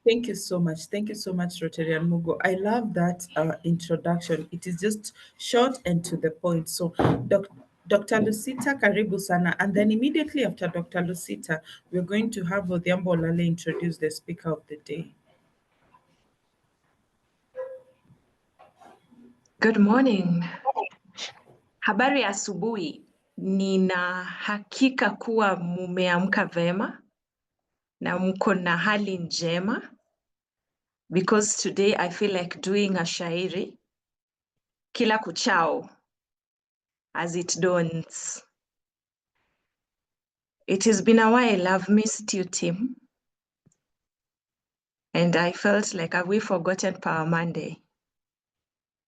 Thank you so much. Thank you so much, Rotarian Mugo. I love that introduction. It is just short and to the point. So, Dr. Lucita, karibu sana. And then immediately after Dr. Lucita, we're going to have Odhiambo Olale introduce the speaker of the day. Good morning. Habari ya asubuhi. Nina hakika kuwa mumeamka vema na mko na hali njema, because today I feel like doing a shairi kila kuchao as it dawns. It has been a while. I've missed you, Tim, and I felt like have we forgotten Power Monday.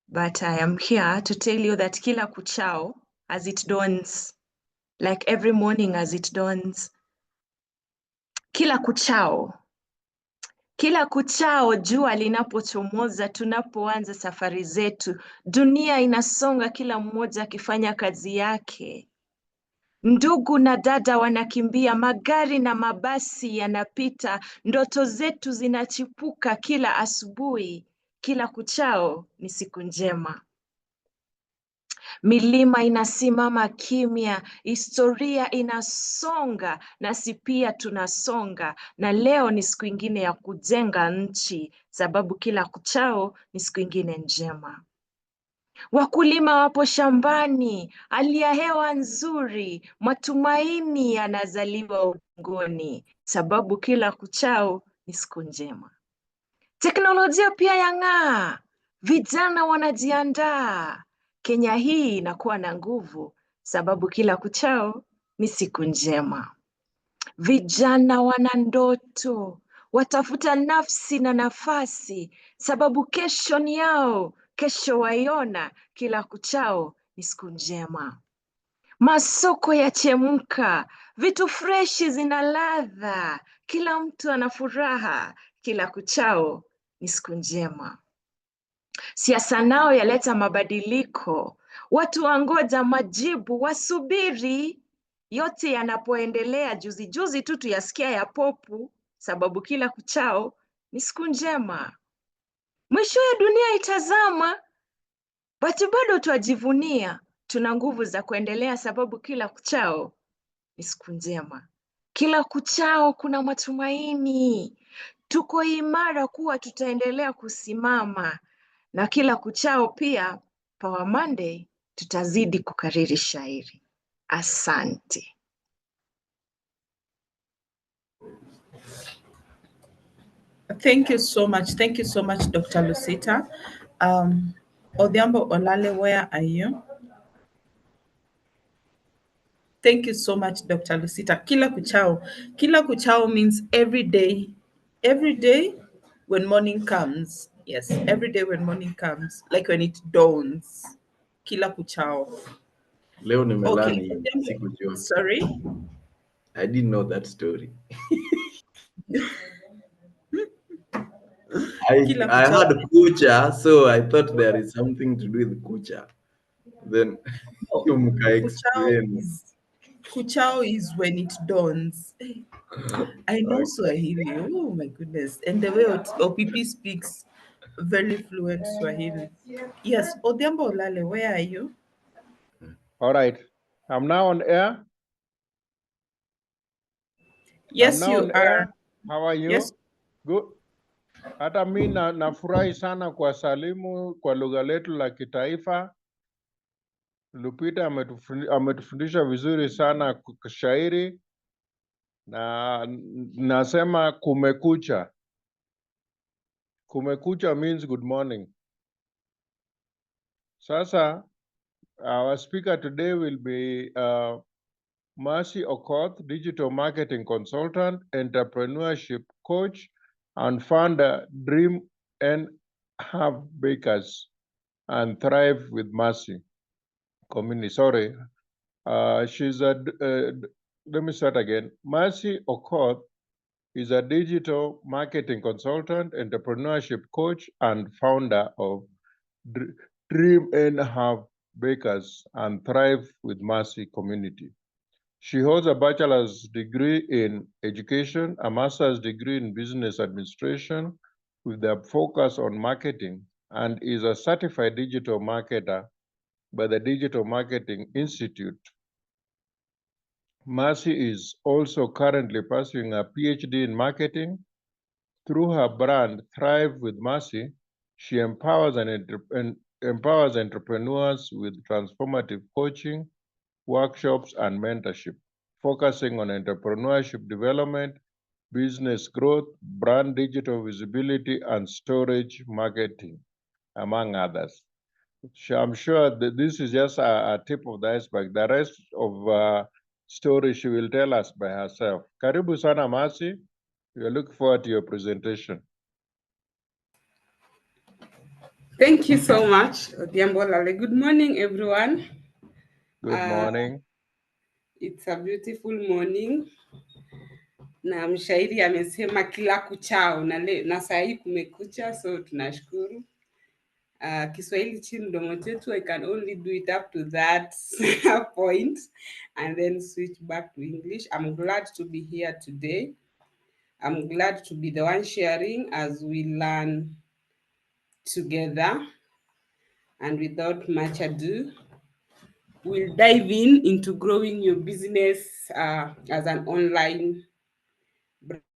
But I am here to tell you that kila kuchao as it dawns, like every morning as it dawns, kila kuchao jua linapochomoza, tunapoanza safari zetu, dunia inasonga, kila mmoja akifanya kazi yake. Ndugu na dada wanakimbia, magari na mabasi yanapita, ndoto zetu zinachipuka kila asubuhi, kila kuchao ni siku njema. Milima inasimama kimya, historia inasonga, nasi pia tunasonga, na leo ni siku ingine ya kujenga nchi, sababu kila kuchao ni siku ingine njema. Wakulima wapo shambani, hali ya hewa nzuri, matumaini yanazaliwa udongoni, sababu kila kuchao ni siku njema. Teknolojia pia yang'aa, vijana wanajiandaa, Kenya hii inakuwa na nguvu, sababu kila kuchao ni siku njema. Vijana wana ndoto, watafuta nafsi na nafasi, sababu kesho ni yao, kesho waiona, kila kuchao ni siku njema. Masoko yachemka, vitu freshi zina ladha, kila mtu ana furaha, kila kuchao ni siku njema. Siasa nao yaleta mabadiliko, watu wangoja majibu, wasubiri, yote yanapoendelea. Juzi tu tuyasikia ya popu, sababu kila kuchao ni siku njema. Mwisho ya dunia itazama, but bado twajivunia, tuna nguvu za kuendelea, sababu kila kuchao ni siku njema. Kila kuchao kuna matumaini, tuko imara kuwa tutaendelea kusimama, na kila kuchao pia Power Monday tutazidi kukariri shairi. Asante. Thank you so much. Thank you so much, Dr. Lucita. Odhiambo Olale, where are you? Thank you so much, Dr. Lucita. Kila kuchao. Kila kuchao means every day when morning comes. Yes, every day when morning comes, like when it dawns. Kila kuchao. Leo nimelani, Okay. sikujua. Sorry? I didn't know that story. I had kucha, so I thought there is something to do with kucha. Then you explain. Kuchao is when it dawns. I know Swahili. Oh my goodness. And the way OPP speaks very fluent Swahili. Yes, Odhiambo Olale, where are you? All right. I'm now on air. Yes, you are. How are you? Yes. Good. Hata mi nafurahi sana kwa salimu kwa lugha letu la kitaifa. Lupita ametufundisha vizuri sana kushairi, na nasema kumekucha. Kumekucha means good morning. Sasa, our speaker today will be Mercy Okoth, Digital Marketing Consultant, Entrepreneurship Coach, and founder Dream and Have Bakers and Thrive with Mercy Community. Sorry, she's a, let me start again. Mercy Okoth is a digital marketing consultant, entrepreneurship coach, and founder of Dream and Have Bakers and Thrive with Mercy Community. She holds a bachelor's degree in education, a master's degree in business administration with a focus on marketing, and is a certified digital marketer by the Digital Marketing Institute. Mercy is also currently pursuing a PhD in marketing. Through her brand, Thrive with Mercy, she empowers entrepreneurs with transformative coaching, workshops, and mentorship, focusing on entrepreneurship development, business growth, brand digital visibility, and storage marketing, among others. I'm sure that this is just a tip of the iceberg. The rest of story she will tell us by herself. Karibu sana Mercy. We are looking forward to your presentation. Thank you so much, Odhiambo. Good morning, everyone. Good morning. It's a beautiful morning. Na mshairi amesema kila kuchao na saa hii kumekucha, so tunashukuru. Kiswahili chini mdomo chetu, I can only do it up to that point and then switch back to English. I'm glad to be here today. I'm glad to be the one sharing as we learn together. And without much ado, we'll dive into growing your business as an online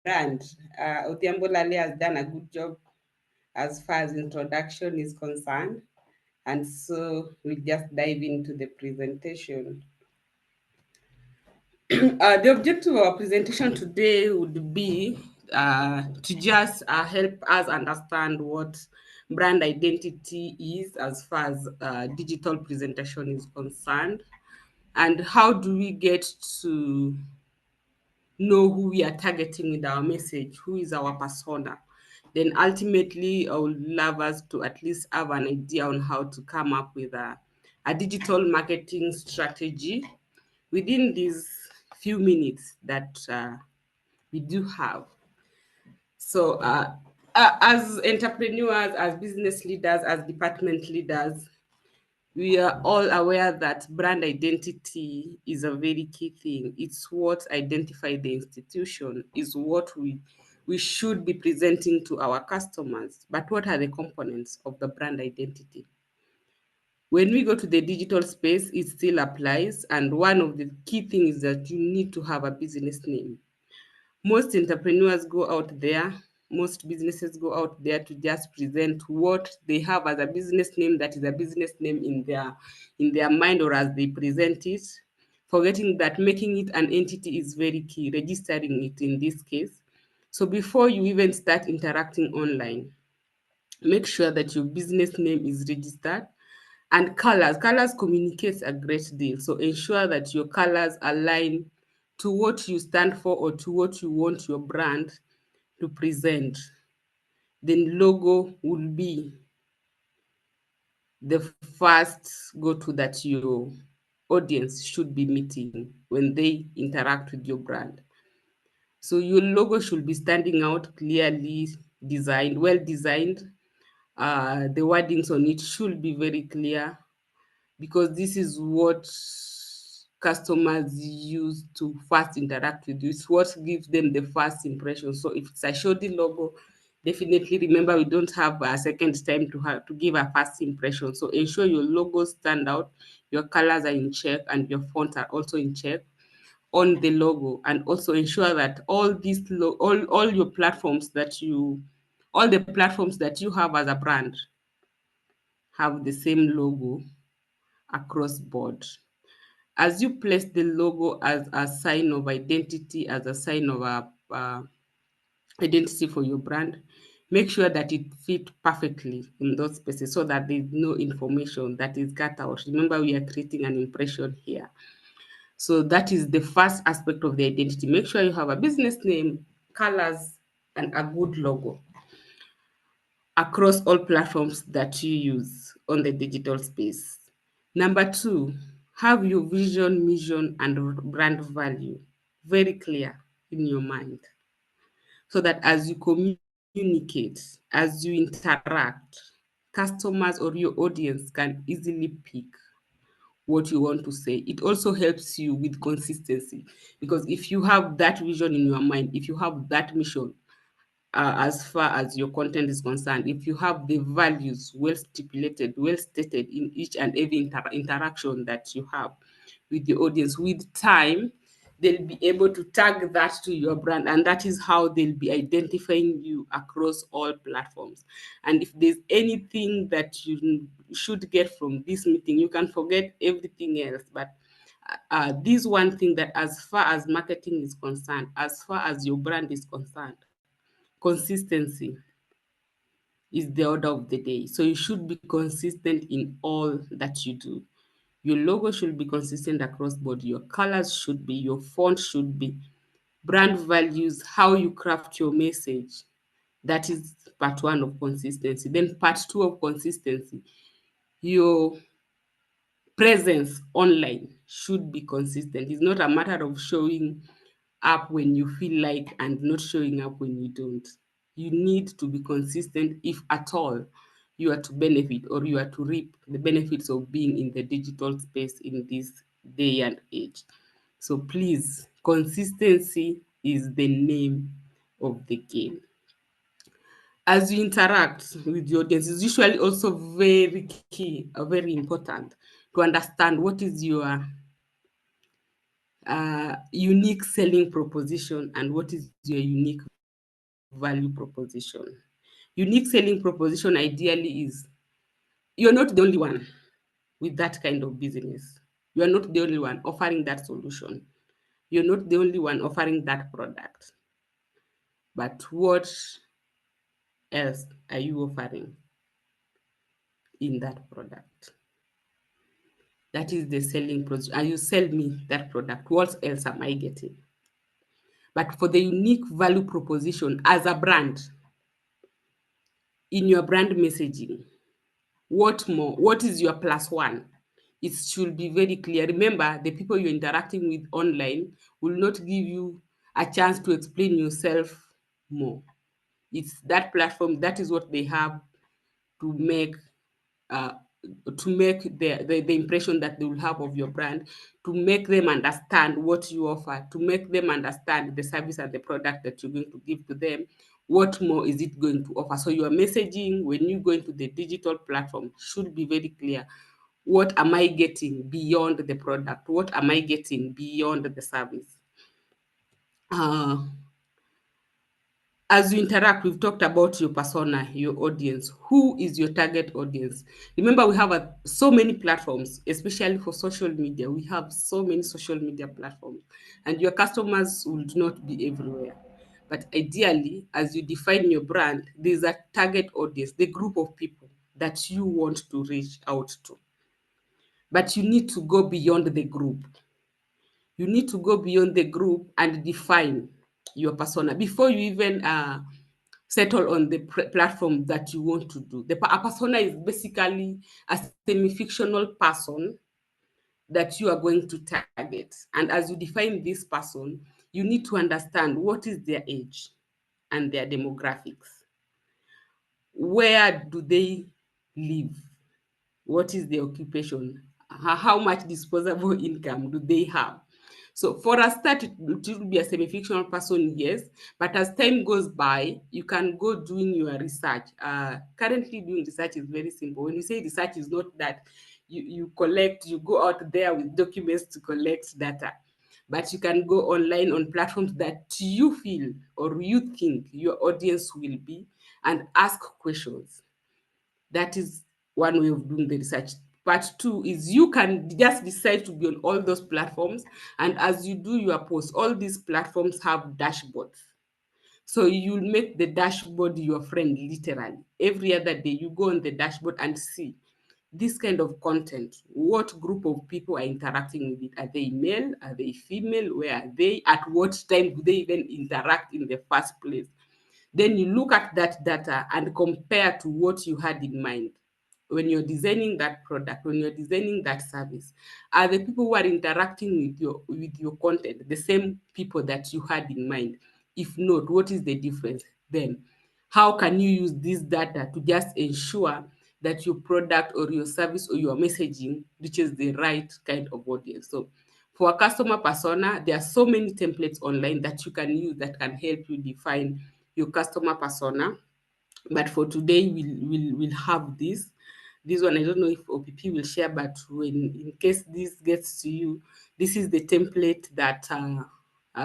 brand. Odhiambo Lale has done a good job as far as introduction is concerned. And so we'll just dive into the presentation. The objective of our presentation today would be to just help us understand what brand identity is as far as digital presentation is concerned, and how do we get to know who we are targeting with our message, who is our persona. Then ultimately, I would love us to at least have an idea on how to come up with a digital marketing strategy within these few minutes that we do have. So as entrepreneurs, as business leaders, as department leaders, we are all aware that brand identity is a very key thing. It's what identifies the institution, is what we should be presenting to our customers. But what are the components of the brand identity? When we go to the digital space, it still applies. And one of the key things is that you need to have a business name. Most entrepreneurs go out there, most businesses go out there to just present what they have as a business name that is a business name in their mind or as they present it, forgetting that making it an entity is very key, registering it in this case. So before you even start interacting online, make sure that your business name is registered. And colors communicates a great deal. So ensure that your colors align to what you stand for or to what you want your brand to present. Then logo will be the first go-to that your audience should be meeting when they interact with your brand. So your logo should be standing out, clearly designed, well designed. The wordings on it should be very clear, because this is what customers use to first interact with you. It's what gives them the first impression. So if it's a shoddy logo, definitely remember we don't have a second time to give a first impression. So ensure your logos stand out, your colors are in check, and your fonts are also in check on the logo. And also ensure that all your platforms all the platforms that you have as a brand have the same logo across board. As you place the logo as a sign of identity, as a sign of identity for your brand, make sure that it fits perfectly in those spaces so that there's no information that is cut out. Remember, we are creating an impression here. So that is the first aspect of the identity. Make sure you have a business name, colors, and a good logo across all platforms that you use on the digital space. Number two, have your vision, mission, and brand value very clear in your mind, so that as you communicate, as you interact, customers or your audience can easily pick what you want to say. It also helps you with consistency, because if you have that vision in your mind, if you have that mission, as far as your content is concerned, if you have the values well stipulated, well stated in each and every interaction that you have with the audience, with time, they'll be able to tag that to your brand, and that is how they'll be identifying you across all platforms. And if there's anything that you should get from this meeting, you can forget everything else, but this one thing, that as far as marketing is concerned, as far as your brand is concerned, consistency is the order of the day. So you should be consistent in all that you do. Your logo should be consistent across board. Your colors should be, your font should be, brand values, how you craft your message. That is part one of consistency. Then part two of consistency, your presence online should be consistent. It's not a matter of showing up when you feel like and not showing up when you don't. You need to be consistent if at all you are to benefit or you are to reap the benefits of being in the digital space in this day and age. So please, consistency is the name of the game. As you interact with the audience, it's usually also very key, very important to understand what is your unique selling proposition and what is your unique value proposition. Unique selling proposition ideally is, you're not the only one with that kind of business. You are not the only one offering that solution. You're not the only one offering that product. But what else are you offering in that product? That is the selling process. And you sell me that product. What else am I getting? But for the unique value proposition as a brand, in your brand messaging, what more? What is your plus one? It should be very clear. Remember, the people you're interacting with online will not give you a chance to explain yourself more. It's that platform, that is what they have to make uh, the impression that they will have of your brand, to make them understand what you offer, to make them understand the service and the product that you're going to give to them. What more is it going to offer? So your messaging, when you go into the digital platform, should be very clear. What am I getting beyond the product? What am I getting beyond the service? As you interact, we've talked about your persona, your audience. Who is your target audience? Remember, we have so many platforms, especially for social media. We have so many social media platforms, and your customers will not be everywhere. But ideally, as you define your brand, there's a target audience, the group of people that you want to reach out to. But you need to go beyond the group. You need to go beyond the group and define your persona before you even settle on the platform that you want to do. A persona is basically a semi-fictional person that you are going to target. And as you define this person, you need to understand what is their age and their demographics. Where do they live? What is their occupation? How much disposable income do they have? So for a start, it will be a semi-fictional person, yes, but as time goes by, you can go doing your research. Currently doing research is very simple. When you say research, is not that you go out there with documents to collect data, but you can go online on platforms that you feel or you think your audience will be and ask questions. That is one way of doing the research. Part two is you can just decide to be on all those platforms. And as you do your posts, all these platforms have dashboards. So you'll make the dashboard your friend, literally. Every other day, you go on the dashboard and see this kind of content. What group of people are interacting with it? Are they male? Are they female? Where are they? At what time do they even interact in the first place? Then you look at that data and compare to what you had in mind when you're designing that product, when you're designing that service. Are the people who are interacting with your content the same people that you had in mind? If not, what is the difference? Then how can you use this data to just ensure that your product or your service or your messaging reaches the right kind of audience. So for a customer persona, there are so many templates online that you can use that can help you define your customer persona. But for today, we'll have this. This one, I don't know if OPP will share, but when in case this gets to you, this is the template that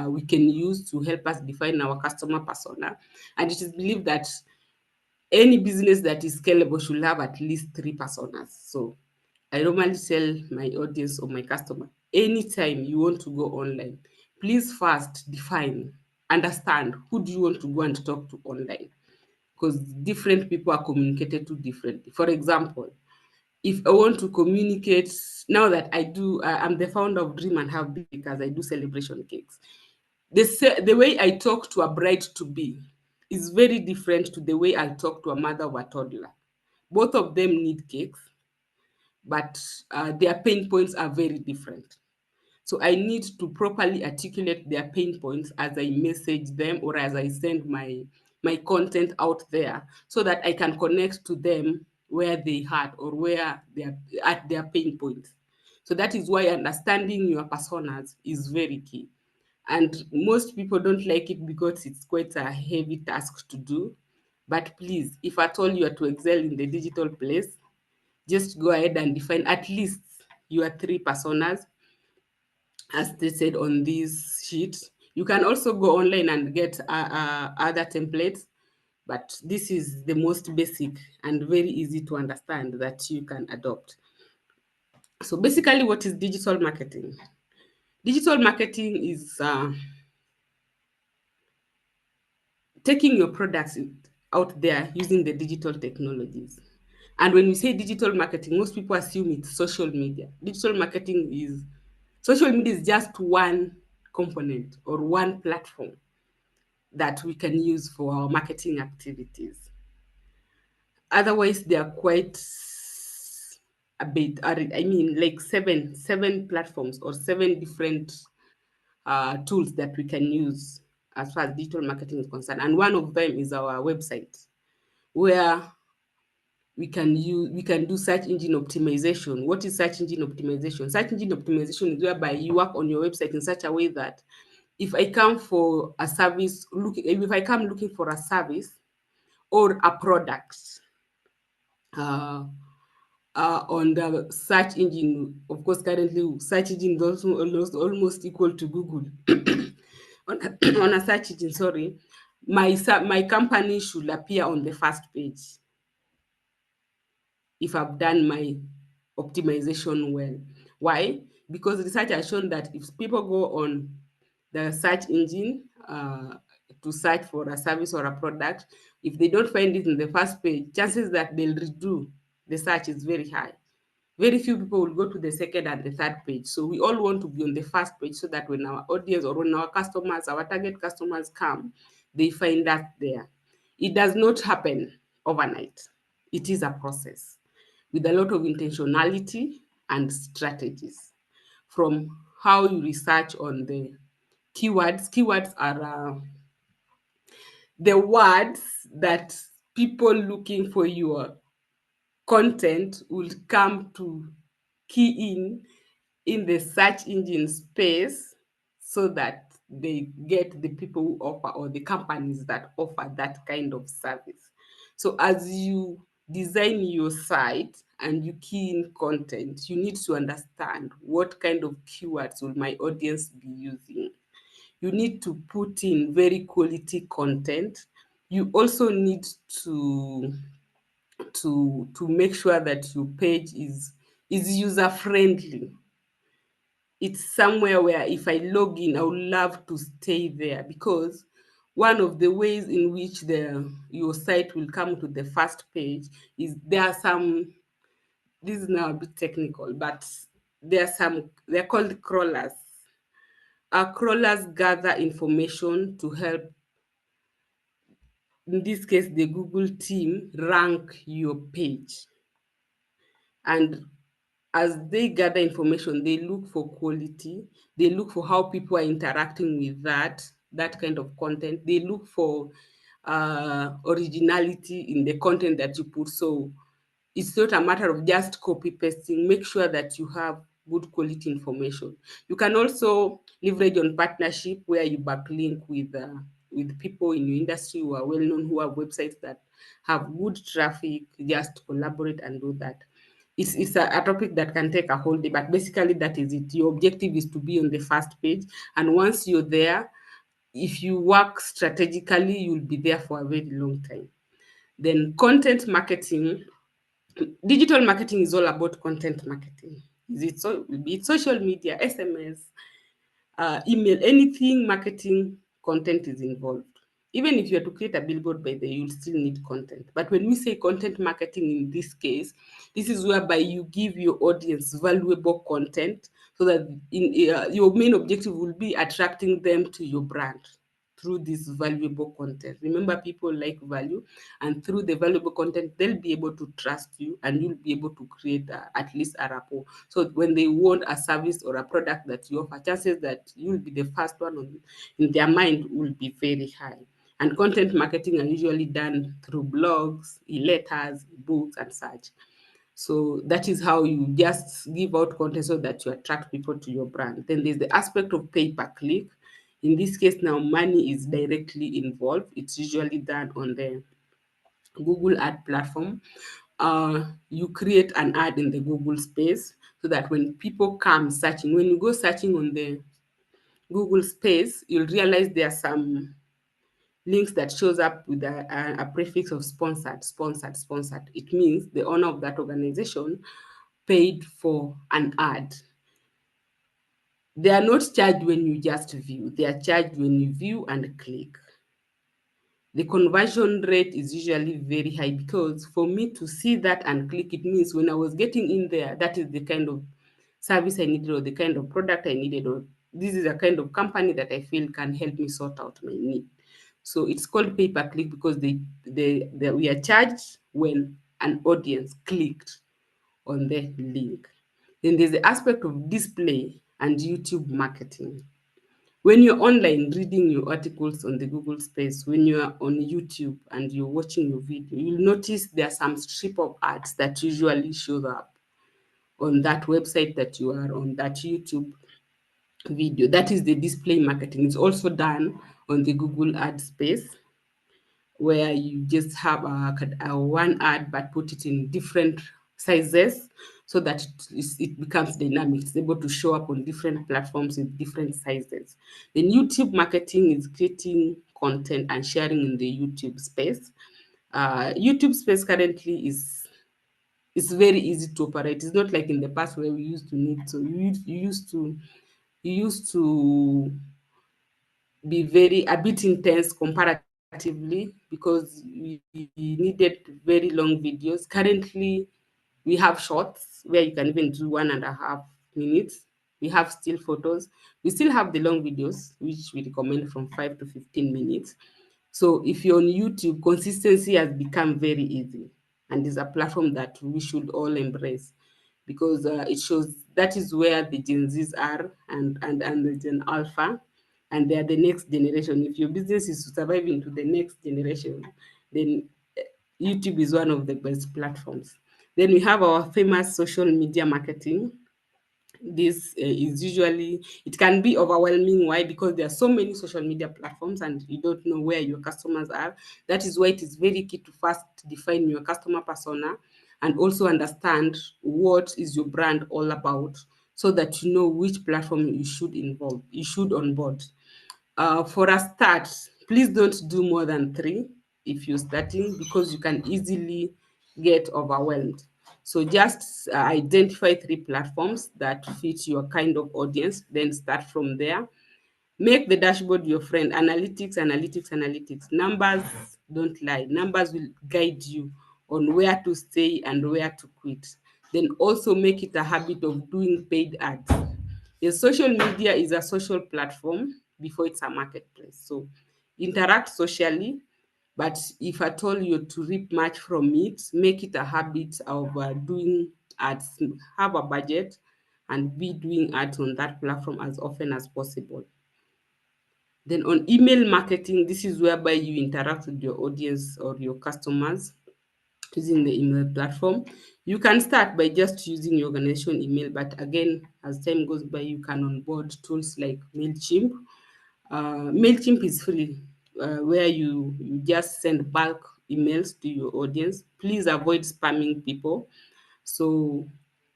we can use to help us define our customer persona. And it is believed that any business that is scalable should have at least 3 personas. So I normally tell my audience or my customer, anytime you want to go online, please first define, understand who do you want to go and talk to online, because different people are communicated to differently. For example, if I want to communicate, now that I'm the founder of Dream and Have Bakers, I do celebration cakes. The way I talk to a bride to be is very different to the way I'll talk to a mother of a toddler. Both of them need cakes, but their pain points are very different. So I need to properly articulate their pain points as I message them or as I send my content out there, so that I can connect to them where they hurt or where they are at their pain points. So that is why understanding your personas is very key. And most people don't like it because it's quite a heavy task to do. But please, if at all you are to excel in the digital place, just go ahead and define at least your 3 personas as stated on this sheet. You can also go online and get other templates, but this is the most basic and very easy to understand that you can adopt. So basically, what is digital marketing? Digital marketing is taking your products out there using the digital technologies. And when we say digital marketing, most people assume it's social media. Social media is just one component or one platform that we can use for our marketing activities. Otherwise, they are quite a bit, I mean, like seven platforms or 7 different tools that we can use as far as digital marketing is concerned. And one of them is our website, where we can do search engine optimization. What is search engine optimization? Search engine optimization is whereby you work on your website in such a way that if I come for a service, if I come looking for a service or a product on the search engine, of course, currently search engine is also almost equal to Google. on a search engine, sorry, my company should appear on the first page if I've done my optimization well. Why? Because research has shown that if people go on the search engine to search for a service or a product, if they don't find it in the first page, chances that they'll redo the search is very high. Very few people will go to the second and the third page. So we all want to be on the first page so that when our audience or when our customers, our target customers come, they find that there. It does not happen overnight. It is a process with a lot of intentionality and strategies. From how you research on the keywords. Keywords are the words that people looking for your content will come to key in the search engine space, so that they get the people who offer or the companies that offer that kind of service. So as you design your site and you key in content, you need to understand what kind of keywords will my audience be using. You need to put in very quality content. You also need to make sure that your page is user friendly. It's somewhere where if I log in, I would love to stay there, because one of the ways in which your site will come to the first page is this is now a bit technical, but they're called crawlers. Our crawlers gather information to help, in this case, the Google team rank your page. And as they gather information, they look for quality, they look for how people are interacting with that kind of content, they look for originality in the content that you put. So it's not a matter of just copy pasting. Make sure that you have good quality information. You can also leverage on partnership where you backlink with people in your industry who are well known, who have websites that have good traffic. Just collaborate and do that. It's a topic that can take a whole day, but basically that is it. Your objective is to be on the first page, and once you're there, if you work strategically, you'll be there for a very long time. Then content marketing. Digital marketing is all about content marketing. Be it social media, SMS, email, anything marketing, content is involved. Even if you are to create a billboard by the, you'll still need content. But when we say content marketing in this case, this is whereby you give your audience valuable content so that your main objective will be attracting them to your brand through this valuable content. Remember, people like value, and through the valuable content, they'll be able to trust you, and you'll be able to create at least a rapport. So when they want a service or a product that you offer, chances that you'll be the first one in their mind will be very high. And content marketing are usually done through blogs, e-letters, books, and such. So that is how you just give out content so that you attract people to your brand. Then there's the aspect of pay-per-click. In this case, now money is directly involved. It's usually done on the Google ad platform. You create an ad in the Google space so that when people come searching, when you go searching on the Google space, you'll realize there are some links that shows up with a prefix of sponsored, sponsored, sponsored. It means the owner of that organization paid for an ad. They are not charged when you just view. They are charged when you view and click. The conversion rate is usually very high because for me to see that and click, it means when I was getting in there, that is the kind of service I needed or the kind of product I needed, or this is a kind of company that I feel can help me sort out my need. So it's called pay-per-click because we are charged when an audience clicked on the link. Then there's the aspect of display and YouTube marketing. When you're online reading your articles on the Google space, when you are on YouTube and you're watching your video, you'll notice there are some strip of ads that usually show up on that website that you are on, that YouTube video. That is the display marketing. It's also done on the Google ad space, where you just have a one ad but put it in different sizes so that it becomes dynamic. It's able to show up on different platforms with different sizes. Then YouTube marketing is creating content and sharing in the YouTube space. YouTube space currently is it's very easy to operate. It's not like in the past where we used to need to you used to be very a bit intense comparatively because we needed very long videos. Currently, we have shorts where you can even do 1.5 minutes. We have still photos. We still have the long videos, which we recommend from 5 to 15 minutes. So if you're on YouTube, consistency has become very easy and is a platform that we should all embrace because it shows that is where the Gen Zs are and the Gen Alpha, and they are the next generation. If your business is to survive into the next generation, then YouTube is one of the best platforms. Then we have our famous social media marketing. This is usually, it can be overwhelming. Why? Because there are so many social media platforms and you don't know where your customers are. That is why it is very key to first define your customer persona and also understand what is your brand all about so that you know which platform you should onboard. For a start, please don't do more than 3 if you're starting because you can easily get overwhelmed. So just identify 3 platforms that fit your kind of audience, then start from there. Make the dashboard your friend. Analytics, analytics, analytics. Numbers don't lie. Numbers will guide you on where to stay and where to quit. Then also make it a habit of doing paid ads. The social media is a social platform before it's a marketplace. So interact socially, but if at all you're to reap much from it, make it a habit of doing ads. Have a budget and be doing ads on that platform as often as possible. Then on email marketing, this is whereby you interact with your audience or your customers using the email platform. You can start by just using your organization email, but again, as time goes by, you can onboard tools like MailChimp. MailChimp is free, where you just send bulk emails to your audience. Please avoid spamming people. So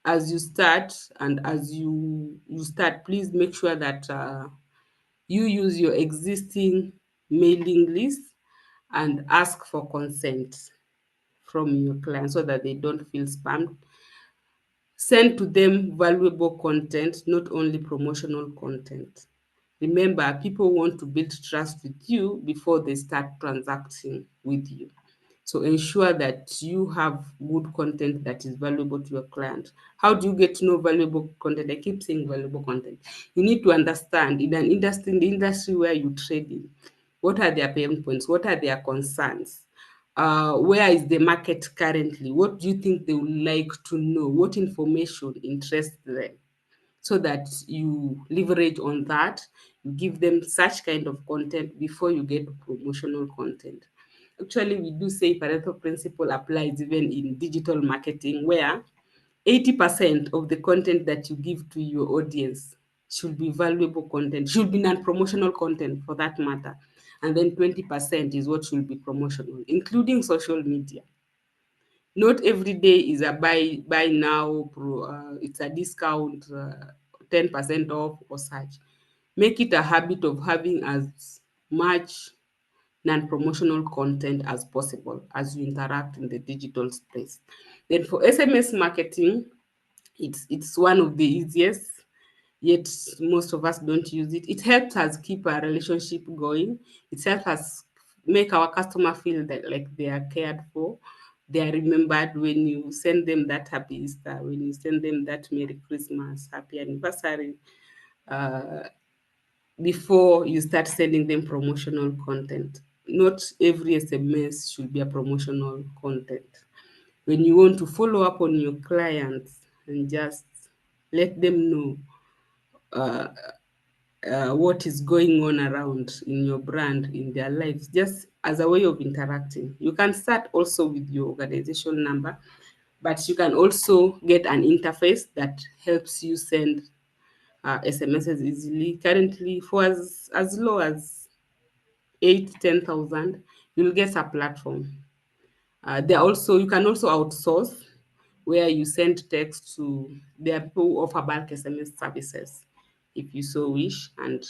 as you start and as you start, please make sure that you use your existing mailing list and ask for consent from your client so that they don't feel spammed. Send to them valuable content, not only promotional content. Remember, people want to build trust with you before they start transacting with you. So ensure that you have good content that is valuable to your client. How do you get to know valuable content? I keep saying valuable content. You need to understand in the industry where you trade in, what are their pain points? What are their concerns? Where is the market currently? What do you think they would like to know? What information interests them? So that you leverage on that, you give them such kind of content before you get promotional content. Actually, we do say Pareto principle applies even in digital marketing, where 80% of the content that you give to your audience should be valuable content, should be non-promotional content for that matter. And then 20% is what should be promotional, including social media. Not every day is a buy now, it's a discount, 10% off or such. Make it a habit of having as much non-promotional content as possible as you interact in the digital space. Then for SMS marketing, it's one of the easiest, yet most of us don't use it. It helps us keep our relationship going. It helps us make our customer feel that like they are cared for, they are remembered when you send them that happy Easter, when you send them that Merry Christmas, happy anniversary, uh, before you start sending them promotional content. Not every SMS should be a promotional content. When you want to follow up on your clients and just let them know uh, what is going on around in your brand, in their lives, just as a way of interacting. You can start also with your organization number, but you can also get an interface that helps you send SMSs easily. Currently, for as low as 8, 10,000, you'll get a platform. There also you can also outsource, where you send text to, there are people who offer bulk SMS services if you so wish, and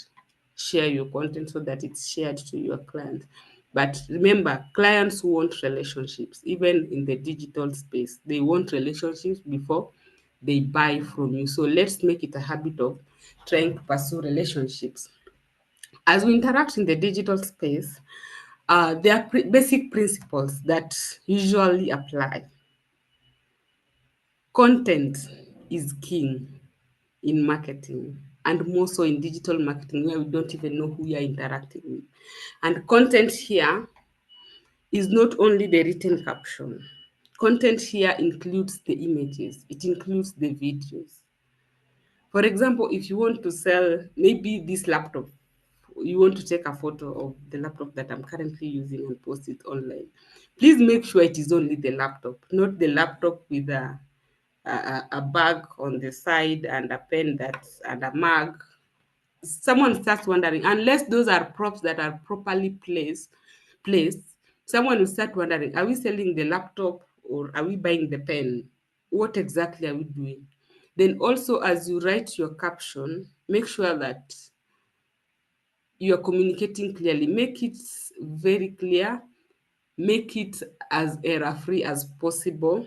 share your content so that it's shared to your client. But remember, clients want relationships, even in the digital space. They want relationships before they buy from you. So let's make it a habit of trying to pursue relationships. As we interact in the digital space, there are basic principles that usually apply. Content is king in marketing, and more so in digital marketing, where we don't even know who we are interacting with. And content here is not only the written caption. Content here includes the images, it includes the videos. For example, if you want to sell maybe this laptop, you want to take a photo of the laptop that I'm currently using and post it online. Please make sure it is only the laptop, not the laptop with a bag on the side and a pen and a mug. Someone starts wondering, unless those are props that are properly placed, someone will start wondering, are we selling the laptop or are we buying the pen? What exactly are we doing? Then also, as you write your caption, make sure that you are communicating clearly. Make it very clear, make it as error free as possible,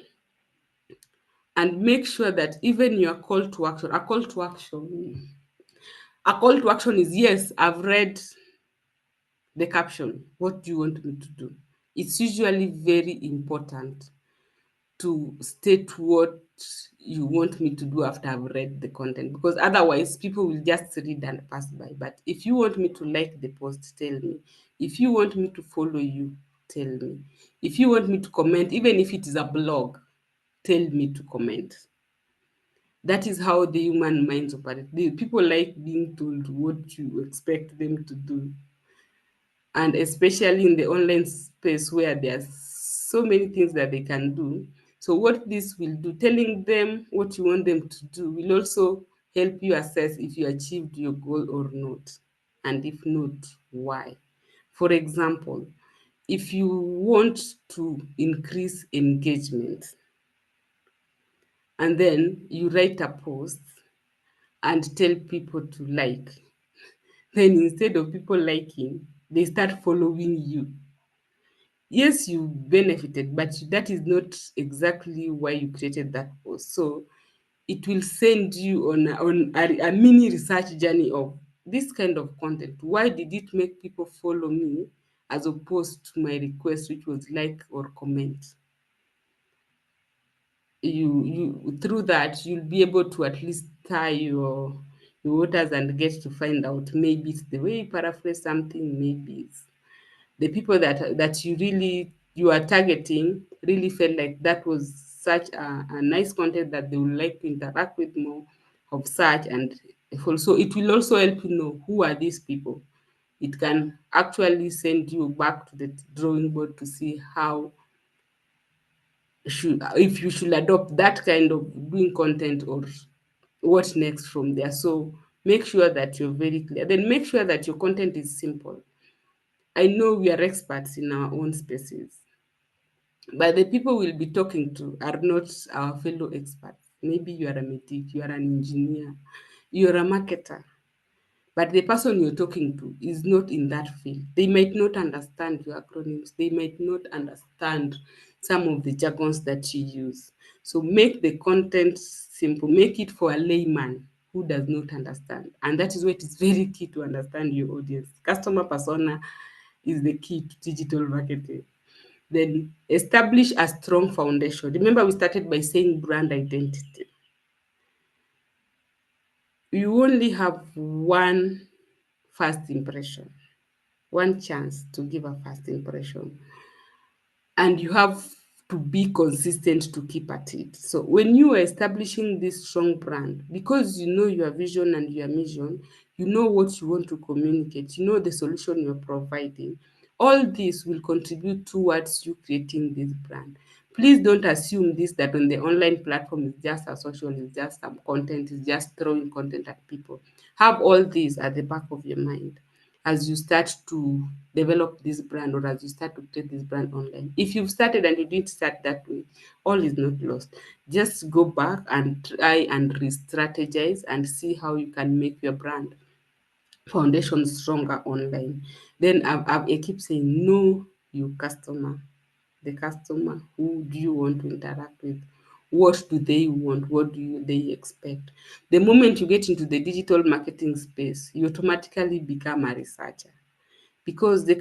and make sure that even your call to action, a call to action is, yes, I've read the caption, what do you want me to do? It's usually very important to state what you want me to do after I've read the content, because otherwise people will just read and pass by. But if you want me to like the post, tell me. If you want me to follow you, tell me. If you want me to comment, even if it is a blog, tell me to comment. That is how the human minds operate. The people like being told what you expect them to do, and especially in the online space where there's so many things that they can do. So what this will do, telling them what you want them to do, will also help you assess if you achieved your goal or not, and if not, why. For example, if you want to increase engagement and then you write a post and tell people to like, then instead of people liking, they start following you. Yes, you benefited, but that is not exactly why you created that post. So it will send you on a mini research journey of this kind of content. Why did it make people follow me as opposed to my request, which was like or comment? You through that you'll be able to at least tie your waters and get to find out, maybe it's the way you paraphrase something, maybe it's the people that you are targeting really felt like that was such a nice content that they would like to interact with more of such. And also it will also help you know who are these people. It can actually send you back to the drawing board to see how should if you should adopt that kind of doing content or what next from there. So make sure that you're very clear. Then make sure that your content is simple. I know we are experts in our own spaces, but the people we'll be talking to are not our fellow experts. Maybe you are a medic, you are an engineer, you are a marketer, but the person you're talking to is not in that field. They might not understand your acronyms, they might not understand some of the jargons that you use. So make the content simple, make it for a layman who does not understand. And that is why it is very key to understand your audience. Customer persona is the key to digital marketing. Then establish a strong foundation. Remember, we started by saying brand identity. You only have one first impression, one chance to give a first impression, and you have to be consistent to keep at it. So when you are establishing this strong brand, because you know your vision and your mission, you know what you want to communicate, you know the solution you're providing, all this will contribute towards you creating this brand. Please don't assume this that on the online platform is just a social, is just some content, is just throwing content at people. Have all this at the back of your mind as you start to develop this brand or as you start to create this brand online. If you've started and you didn't start that way, all is not lost. Just go back and try and re-strategize and see how you can make your brand foundation stronger online. Then I keep saying, know your customer. The customer, who do you want to interact with? What do they want? What do they expect? The moment you get into the digital marketing space, you automatically become a researcher because the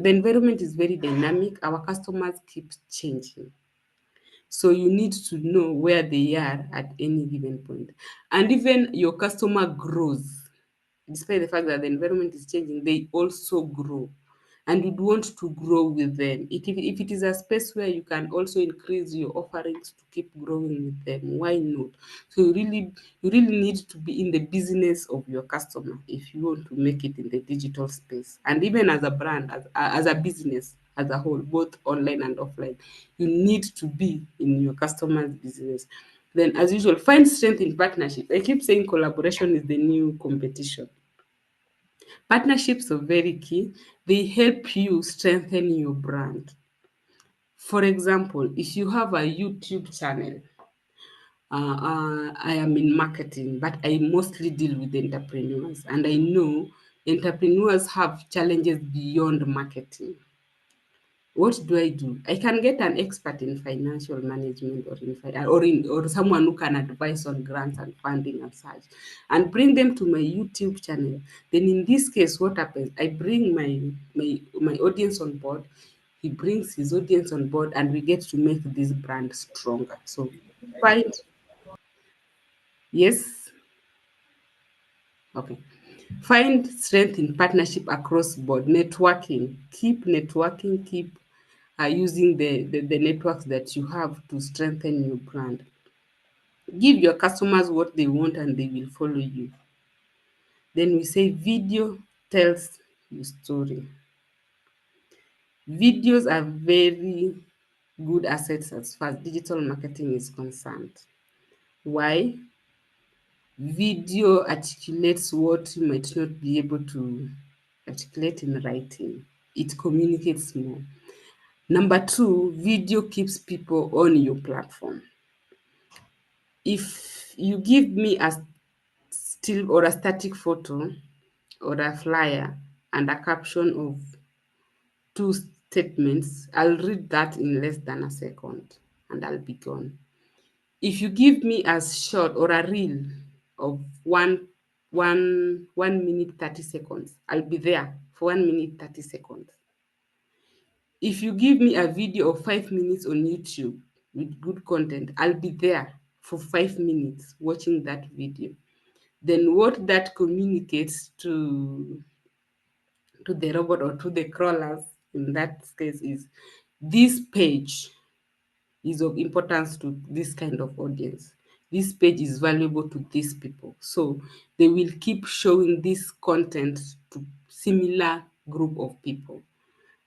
environment is very dynamic. Our customers keep changing. So you need to know where they are at any given point. And even your customer grows. Despite the fact that the environment is changing, they also grow. And you'd want to grow with them. If it is a space where you can also increase your offerings to keep growing with them, why not? So you really need to be in the business of your customer if you want to make it in the digital space. And even as a brand, as a business as a whole, both online and offline, you need to be in your customer's business. Then, as usual, find strength in partnership. I keep saying collaboration is the new competition. Partnerships are very key. They help you strengthen your brand. For example, if you have a YouTube channel, I am in marketing, but I mostly deal with entrepreneurs, and I know entrepreneurs have challenges beyond marketing. What do I do? I can get an expert in financial management or someone who can advise on grants and funding and such, and bring them to my YouTube channel. Then in this case, what happens? I bring my audience on board. He brings his audience on board, and we get to make this brand stronger. So find yes, okay. Find strength in partnership across board. Networking. Keep networking. Keep using the networks that you have to strengthen your brand. Give your customers what they want and they will follow you. Then we say video tells your story. Videos are very good assets as far as digital marketing is concerned. Why? Video articulates what you might not be able to articulate in writing. It communicates more. Number two, video keeps people on your platform. If you give me a still or a static photo or a flyer and a caption of 2 statements, I'll read that in less than a second and I'll be gone. If you give me a short or a reel of 1 minute 30 seconds, I'll be there for 1 minute 30 seconds. If you give me a video of 5 minutes on YouTube with good content, I'll be there for 5 minutes watching that video. Then what that communicates to the robot or to the crawlers in that case is this page is of importance to this kind of audience. This page is valuable to these people. So they will keep showing this content to similar group of people.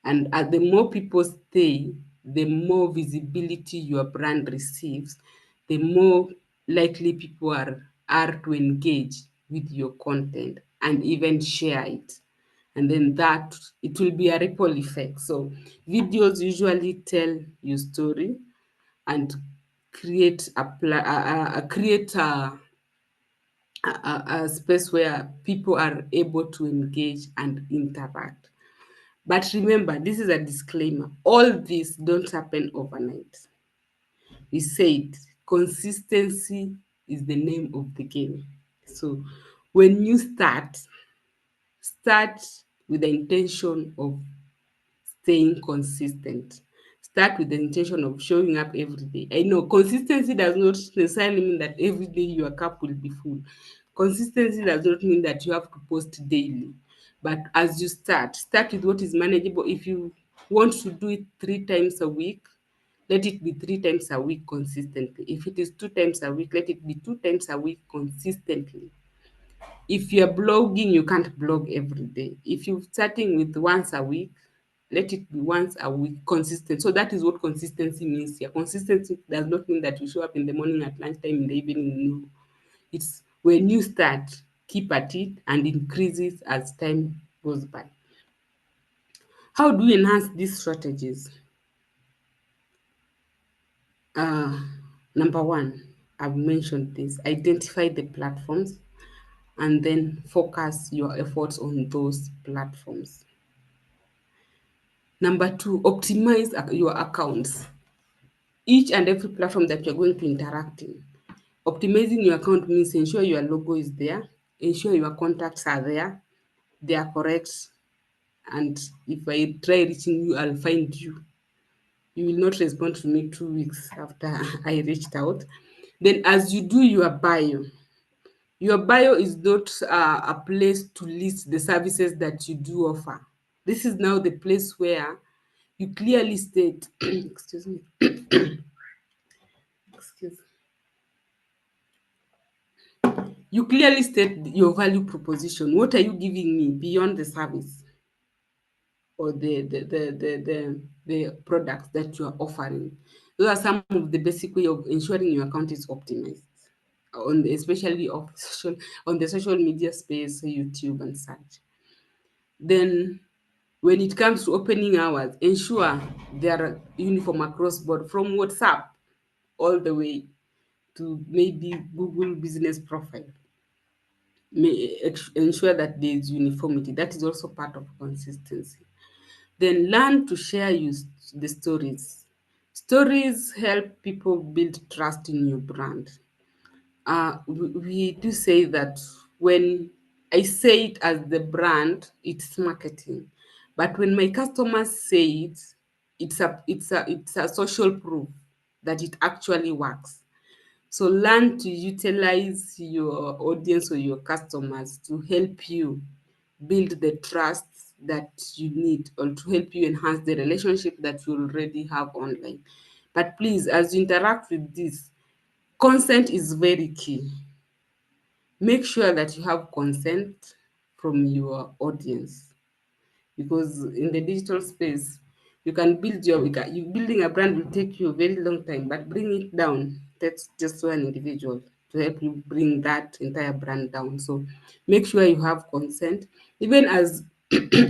And as the more people stay, the more visibility your brand receives, the more likely people are to engage with your content and even share it. And then that it will be a ripple effect. So videos usually tell your story and create a space where people are able to engage and interact. But remember, this is a disclaimer. All this don't happen overnight. We said consistency is the name of the game. So when you start with the intention of staying consistent. Start with the intention of showing up every day. I know consistency does not necessarily mean that every day your cup will be full. Consistency does not mean that you have to post daily. But as you start with what is manageable. If you want to do it 3 times a week, let it be 3 times a week consistently. If it is 2 times a week, let it be 2 times a week consistently. If you're blogging, you can't blog every day. If you're starting with once a week, let it be once a week consistent. So that is what consistency means here. Consistency does not mean that you show up in the morning, at lunchtime, in the evening. No. It's when you start, keep at it and increases as time goes by. How do we enhance these strategies? Number one, I've mentioned this, identify the platforms and then focus your efforts on those platforms. Number two, optimize your accounts. Each and every platform that you're going to interact in. Optimizing your account means ensure your logo is there, ensure your contacts are there, they are correct, and if I try reaching you, I'll find you. You will not respond to me 2 weeks after I reached out. Then as you do your bio is not a place to list the services that you do offer. This is now the place where you clearly state, excuse me, excuse. You clearly state your value proposition. What are you giving me beyond the service or the products that you are offering? Those are some of the basic way of ensuring your account is optimized especially on the social media space, YouTube and such. Then when it comes to opening hours, ensure they are uniform across board from WhatsApp all the way to maybe Google business profile. Ensure that there is uniformity. That is also part of consistency. Then learn to share the stories. Stories help people build trust in your brand. We do say that when I say it as the brand, it's marketing. But when my customers say it, it's a social proof that it actually works. So learn to utilize your audience or your customers to help you build the trust that you need or to help you enhance the relationship that you already have online. But please, as you interact with this, consent is very key. Make sure that you have consent from your audience because in the digital space, You can build you building a brand will take you a very long time, but bring it down. That's just one individual to help you bring that entire brand down. So make sure you have consent, even as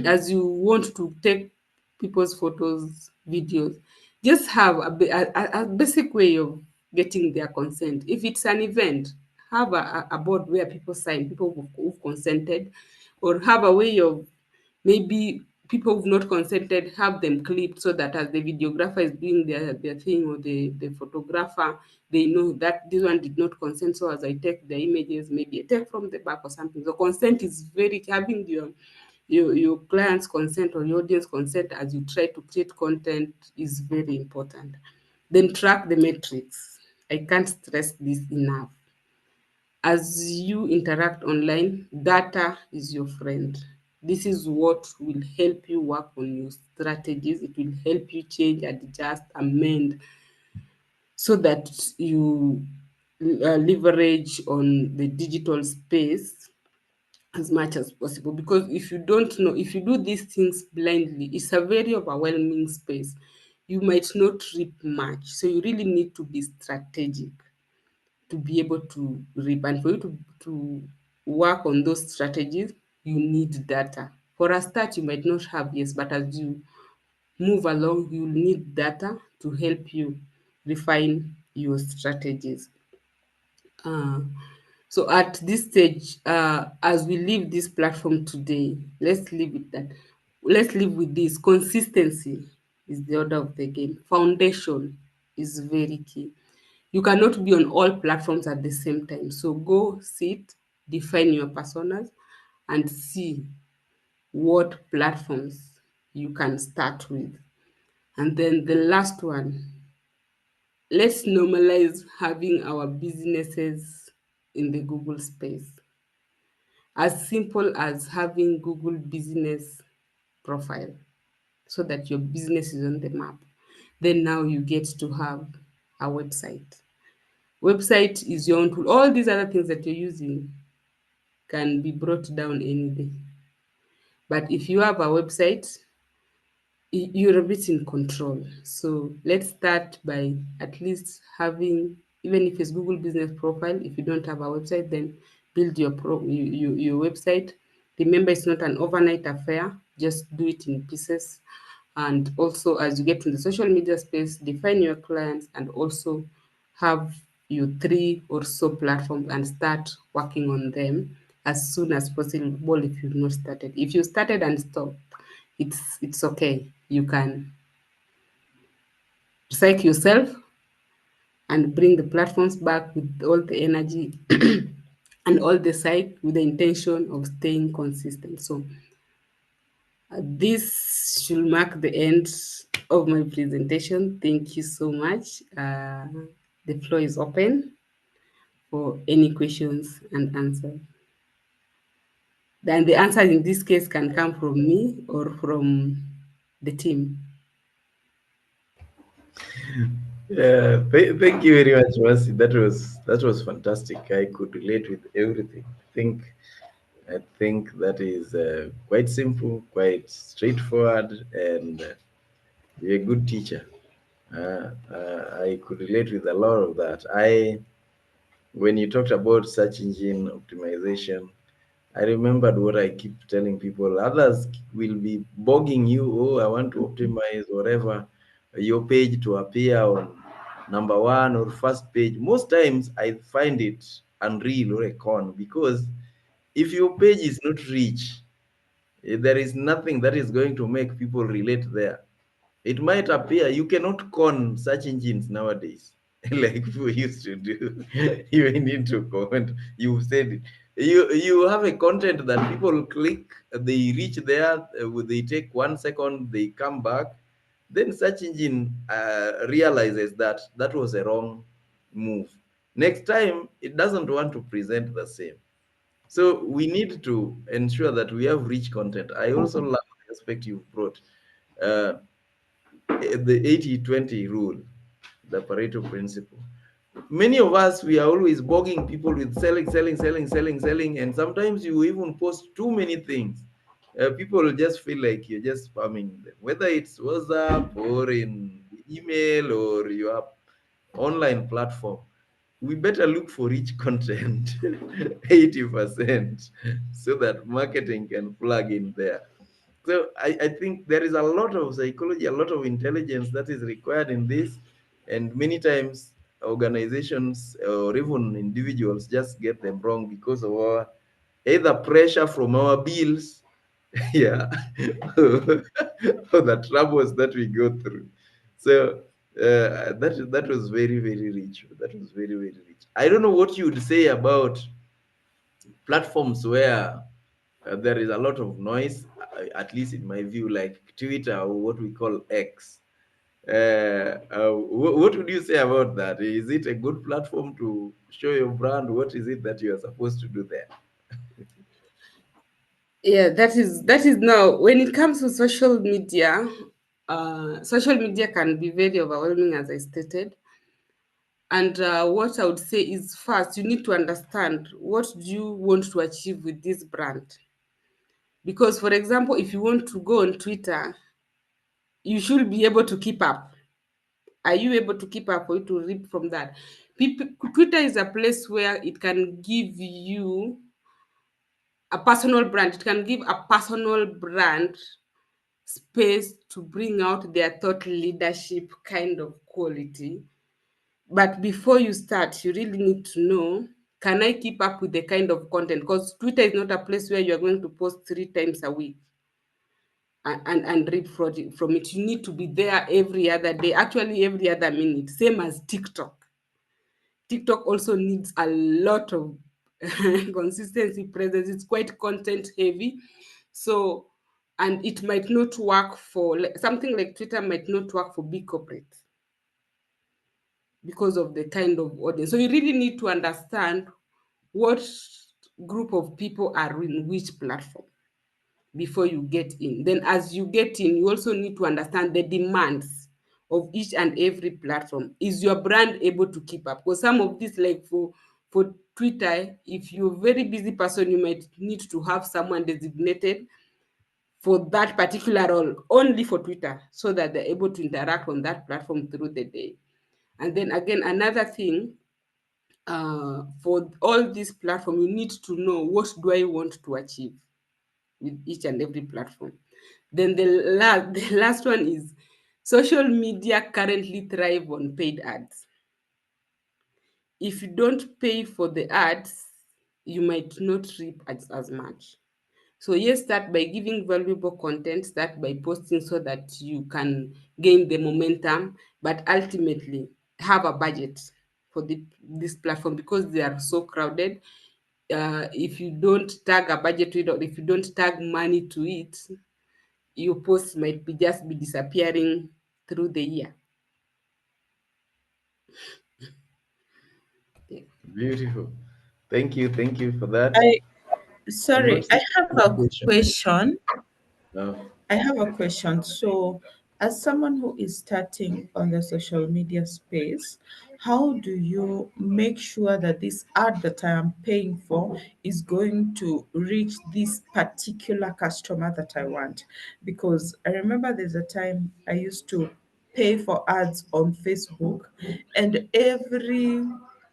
as you want to take people's photos, videos. Just have a basic way of getting their consent. If it's an event, have a board where people sign, people who've consented, or have a way of maybe people who've not consented, have them clipped so that as the videographer is doing their thing, or the photographer, they know that this one did not consent. So as I take the images, maybe I take from the back or something. So consent is very, having your client's consent or your audience consent as you try to create content is very important. Then track the metrics. I can't stress this enough. As you interact online, data is your friend. This is what will help you work on your strategies. It will help you change, adjust, amend, so that you leverage on the digital space as much as possible. Because if you don't know, if you do these things blindly, it's a very overwhelming space. You might not reap much. So you really need to be strategic to be able to reap. And for you to work on those strategies, you need data. For a start, you might not have, yes, but as you move along, you'll need data to help you refine your strategies. Uh, so at this stage, as we leave this platform today, let's leave with that. Let's live with this. Consistency is the order of the game. Foundation is very key. You cannot be on all platforms at the same time. So go sit, define your personas, and see what platforms you can start with. And then the last one, let's normalize having our businesses in the Google space. As simple as having Google business profile so that your business is on the map. Then now you get to have a website. Website is your own tool. All these other things that you're using can be brought down any day. But if you have a website, you're a bit in control. So let's start by at least having, even if it's Google Business Profile, if you don't have a website, then build your website. Remember, it's not an overnight affair. Just do it in pieces. And also, as you get to the social media space, define your clients and also have your 3 or so platforms and start working on them as soon as possible if you've not started. If you started and stopped, it's okay. You can psych yourself and bring the platforms back with all the energy and all the psych with the intention of staying consistent. So this should mark the end of my presentation. Thank you so much. The floor is open for any questions and answers. Then the answers in this case can come from me or from the team. Yeah, thank you very much, Mercy. That was fantastic. I could relate with everything. I think that is quite simple, quite straightforward, and you're a good teacher. I could relate with a lot of that. When you talked about search engine optimization, I remembered what I keep telling people. Others will be bogging you. Oh, I want to optimize whatever your page to appear on number one or first page. Most times, I find it unreal or a con, because if your page is not rich, there is nothing that is going to make people relate there. It might appear you cannot con search engines nowadays like we used to do. You need to comment. You said it. You have a content that people click, they reach there, they take 1 second, they come back. Then search engine realizes that that was a wrong move. Next time, it doesn't want to present the same. So we need to ensure that we have rich content. I also love the aspect you brought. Uh, the 80-20 rule, the Pareto principle. Many of us, we are always bogging people with selling, selling, selling, selling, selling, and sometimes you even post too many things. people will just feel like you're just spamming them, whether it's WhatsApp or in email or your online platform. We better look for rich content 80% so that marketing can plug in there. So I think there is a lot of psychology, a lot of intelligence that is required in this. And many times organizations or even individuals just get them wrong because of our either pressure from our bills, yeah, or the troubles that we go through. So that was very, very rich. That was very, very rich. I don't know what you would say about platforms where there is a lot of noise, at least in my view, like Twitter or what we call X. What would you say about that? Is it a good platform to show your brand? What is it that you are supposed to do there? Yeah, that is now when it comes to social media. Social media can be very overwhelming, as I stated. And what I would say is, first, you need to understand what do you want to achieve with this brand. Because, for example, if you want to go on Twitter, you should be able to keep up. Are you able to keep up for you to reap from that? People, Twitter is a place where it can give you a personal brand. It can give a personal brand space to bring out their thought leadership kind of quality. But before you start, you really need to know, can I keep up with the kind of content? Because Twitter is not a place where you're going to post 3 times a week and read from it. You need to be there every other day, actually every other minute, same as TikTok. TikTok also needs a lot of consistency presence. It's quite content heavy. So, and it might not work for something like Twitter might not work for big corporates because of the kind of audience. So you really need to understand what group of people are in which platform before you get in. Then as you get in, you also need to understand the demands of each and every platform. Is your brand able to keep up? Because some of this, like for Twitter, if you're a very busy person, you might need to have someone designated for that particular role only for Twitter so that they're able to interact on that platform through the day. And then again, another thing, for all these platforms, you need to know, what do I want to achieve with each and every platform. Then the last one is, social media currently thrive on paid ads. If you don't pay for the ads, you might not reap as much. So yes, start by giving valuable content, start by posting so that you can gain the momentum, but ultimately have a budget for this platform because they are so crowded. If you don't tag a budget to it, or if you don't tag money to it, your posts might be just be disappearing through the year. Yeah. Beautiful. Thank you for that. I I'm sorry, not I seeing have any a question. question. No. I have a question. So, as someone who is starting on the social media space, how do you make sure that this ad that I am paying for is going to reach this particular customer that I want? Because I remember there's a time I used to pay for ads on Facebook, and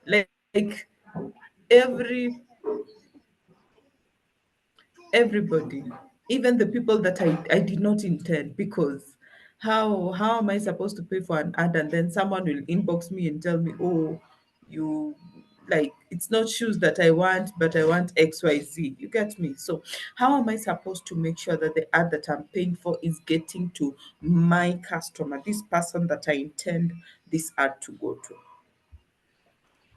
like every everybody, even the people that I did not intend, because how am I supposed to pay for an ad and then someone will inbox me and tell me, oh, you, like, it's not shoes that I want, but I want XYZ. You get me? So how am I supposed to make sure that the ad that I'm paying for is getting to my customer, this person that I intend this ad to go to?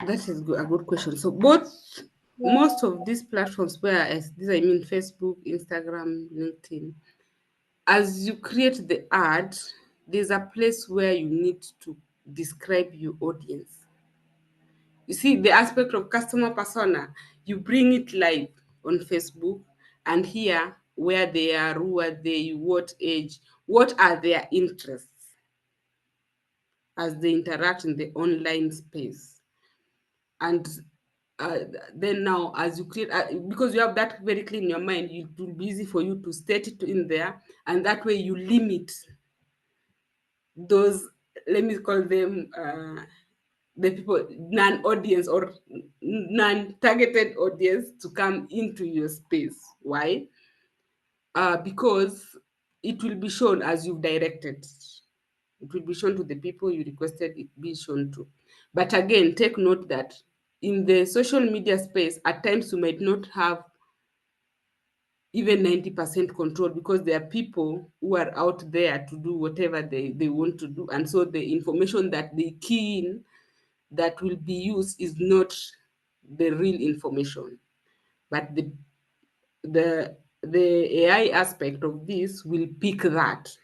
That is a good question. So both most of these platforms, where as this I mean Facebook, Instagram, LinkedIn, as you create the ad, there's a place where you need to describe your audience. You see, the aspect of customer persona, you bring it live on Facebook, and here where they are, who are they, what age, what are their interests as they interact in the online space. And then now as you create, because you have that very clear in your mind, it will be easy for you to state it in there, and that way you limit those, let me call them the people, non-audience or non-targeted audience, to come into your space. Why? Because it will be shown as you've directed. It will be shown to the people you requested it be shown to. But again, take note that in the social media space, at times you might not have even 90% control, because there are people who are out there to do whatever they want to do. And so the information that they key in that will be used is not the real information. But the AI aspect of this will pick that.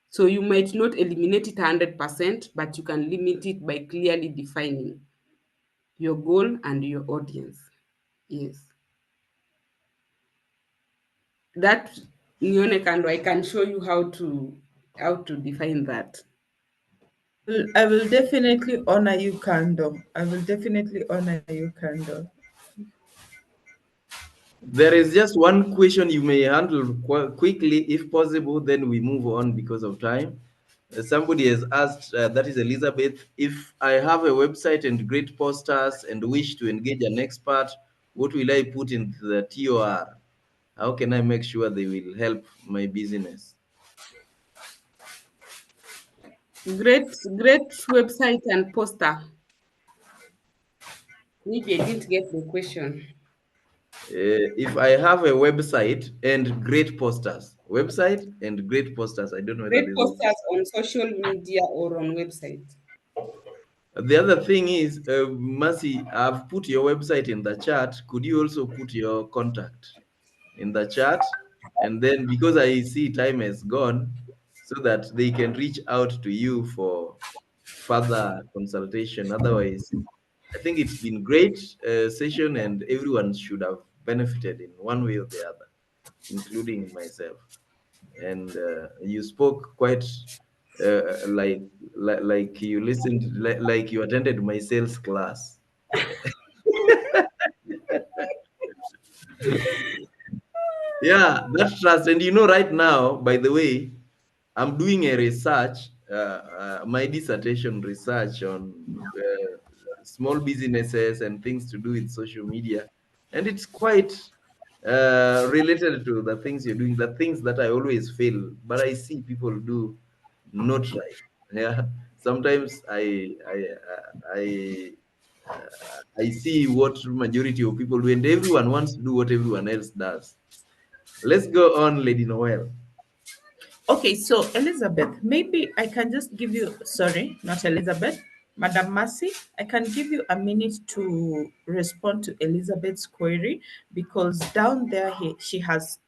So you might not eliminate it 100%, but you can limit it by clearly defining your goal and your audience. Yes. That, Nione Kando, I can show you how to define that. I will definitely honor you, Kando. I will definitely honor you, Kando. There is just one question you may handle quickly, if possible, then we move on because of time. Somebody has asked, that is Elizabeth, if I have a website and great posters and wish to engage an expert, what will I put in the TOR? How can I make sure they will help my business? Great website and poster. Maybe I didn't get the question. If I have a website and great posters, I don't know whether Great there's a. posters on social media or on website. The other thing is, Mercy, I've put your website in the chat. Could you also put your contact in the chat? And then, because I see time has gone, so that they can reach out to you for further consultation. Otherwise, I think it's been great session, and everyone should have benefited in one way or the other, including myself. And you spoke quite like you listened, like you attended my sales class. Yeah, that's trust. And right now, by the way, I'm doing a research, my dissertation research on small businesses and things to do with social media, and it's quite related to the things you're doing, the things that I always fail, but I see people do not right. Yeah, sometimes I see what majority of people do, and everyone wants to do what everyone else does. Let's go on, Lady Noel. Okay, so Elizabeth, maybe I can just give you, sorry, not Elizabeth, Madam Mercy, I can give you a minute to respond to Elizabeth's query, because down there she has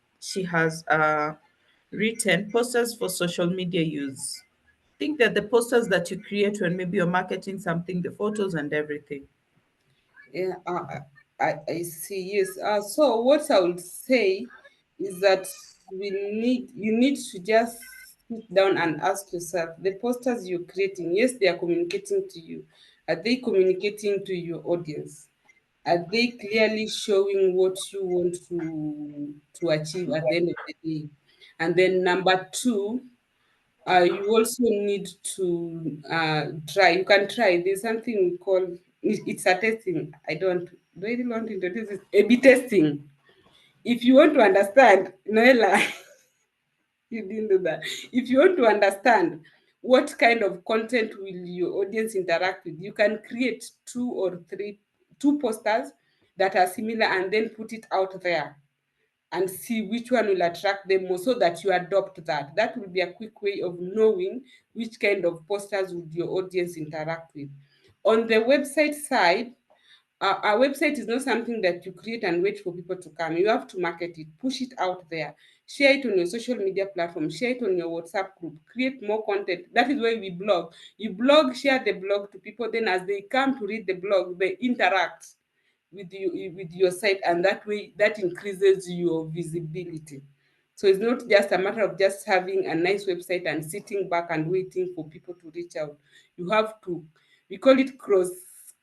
written posters for social media use. I think that the posters that you create when maybe you're marketing something, the photos and everything. Yeah, I see. Yes. So what I would say is that you need to just sit down and ask yourself, the posters you're creating, yes, they are communicating to you. Are they communicating to your audience? Are they clearly showing what you want to achieve at the end of the day? And then number two, you also need to try. You can try. There's something we call it's a testing. I don't do I really want to introduce this A/B testing. If you want to understand, Noella, you didn't do that. If you want to understand what kind of content will your audience interact with, you can create two posters that are similar and then put it out there and see which one will attract them more, so that you adopt that. That will be a quick way of knowing which kind of posters would your audience interact with. On the website side, our website is not something that you create and wait for people to come. You have to market it, push it out there, share it on your social media platform, share it on your WhatsApp group, create more content. That is why we blog. You blog, share the blog to people, then as they come to read the blog, they interact with your site, and that way that increases your visibility. So it's not just a matter of just having a nice website and sitting back and waiting for people to reach out. You have to, we call it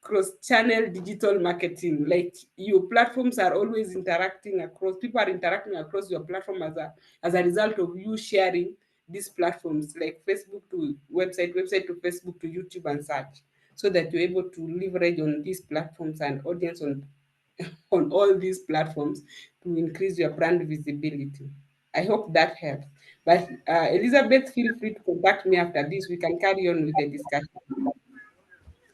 cross-channel digital marketing. Like your platforms are always interacting across, people are interacting across your platform as a result of you sharing these platforms, like Facebook to website, website to Facebook to YouTube and such, so that you're able to leverage on these platforms and audience on all these platforms to increase your brand visibility. I hope that helps. But Elizabeth, feel free to contact me after this. We can carry on with the discussion.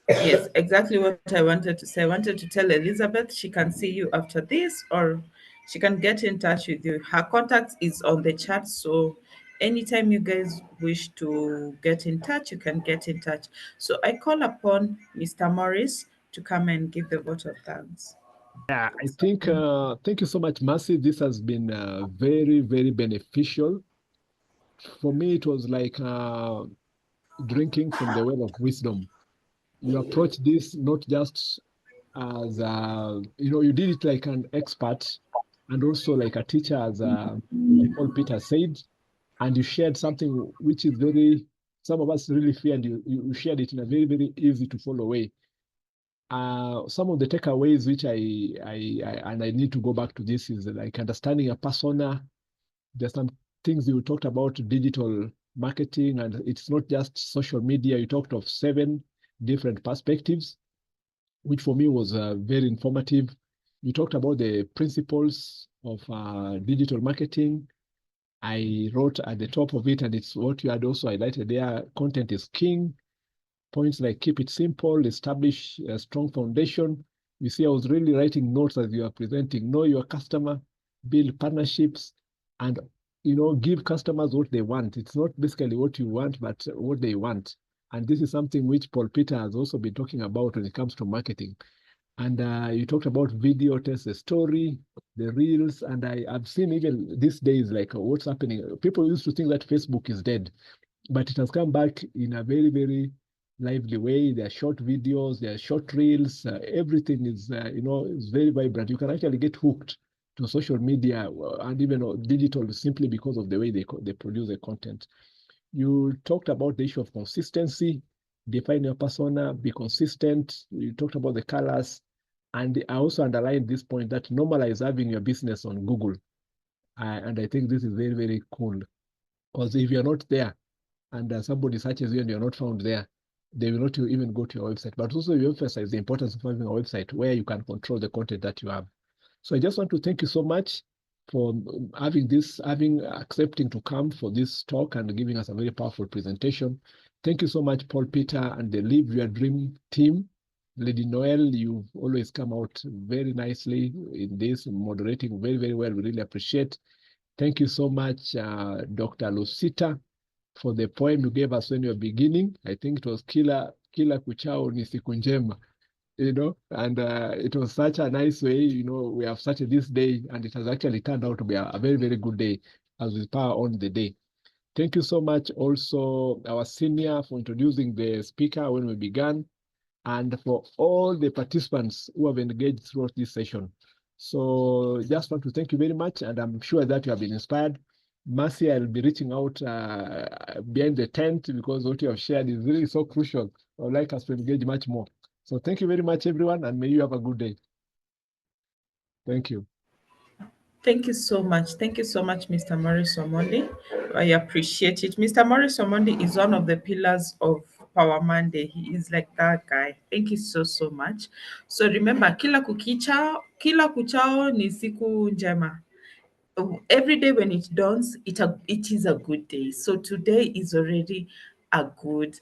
Yes, exactly what I wanted to say. I wanted to tell Elizabeth she can see you after this, or she can get in touch with you. Her contact is on the chat, so anytime you guys wish to get in touch, you can get in touch. So I call upon Mr. Morris to come and give the vote of thanks. Yeah, I think, thank you so much, Mercy. This has been very, very beneficial. For me, it was like drinking from the well of wisdom. You approach this not just as you did it like an expert and also like a teacher, as Paul Peter said, and you shared something which is very, some of us really fear, and you shared it in a very, very easy to follow way. Some of the takeaways which I need to go back to this is like understanding a persona. There's some things you talked about digital marketing, and it's not just social media. You talked of 7 different perspectives, which for me was very informative. You talked about the principles of digital marketing. I wrote at the top of it, and it's what you had also highlighted there: content is king. Points like keep it simple, establish a strong foundation. You see, I was really writing notes as you are presenting. Know your customer, build partnerships, and give customers what they want. It's not basically what you want, but what they want. And this is something which Paul Peter has also been talking about when it comes to marketing. And you talked about video, test the story, the reels, and I've seen even these days like what's happening. People used to think that Facebook is dead, but it has come back in a very, very lively way. There are short videos, there are short reels. Everything is very vibrant. You can actually get hooked to social media and even digital simply because of the way they produce the content. You talked about the issue of consistency, define your persona, be consistent. You talked about the colors. And I also underlined this point that normalize having your business on Google. And I think this is very, very cool. Because if you're not there and somebody searches you and you're not found there, they will not even go to your website. But also you emphasize the importance of having a website where you can control the content that you have. So I just want to thank you so much for accepting to come for this talk and giving us a very powerful presentation. Thank you so much, Paul Peter and the Live Your Dream team. Lady Noel, you've always come out very nicely in this, moderating very, very well. We really appreciate. Thank you so much, Dr. Lucita, for the poem you gave us when you were beginning. I think it was Kila Kuchao ni siku njema, and it was such a nice way, we have started this day, and it has actually turned out to be a very, very good day as we power on the day. Thank you so much also, our senior, for introducing the speaker when we began, and for all the participants who have engaged throughout this session. So just want to thank you very much, and I'm sure that you have been inspired. Mercy, I'll be reaching out behind the tent because what you have shared is really so crucial. I would like us to engage much more. So thank you very much, everyone, and may you have a good day. Thank you. Thank you so much. Thank you so much, Mr. Morris Omondi. I appreciate it. Mr. Morris Omondi is one of the pillars of Power Monday. He is like that guy. Thank you so, so much. So remember, kila kuchao ni siku njema. Every day when it dawns, it is a good day. So today is already a good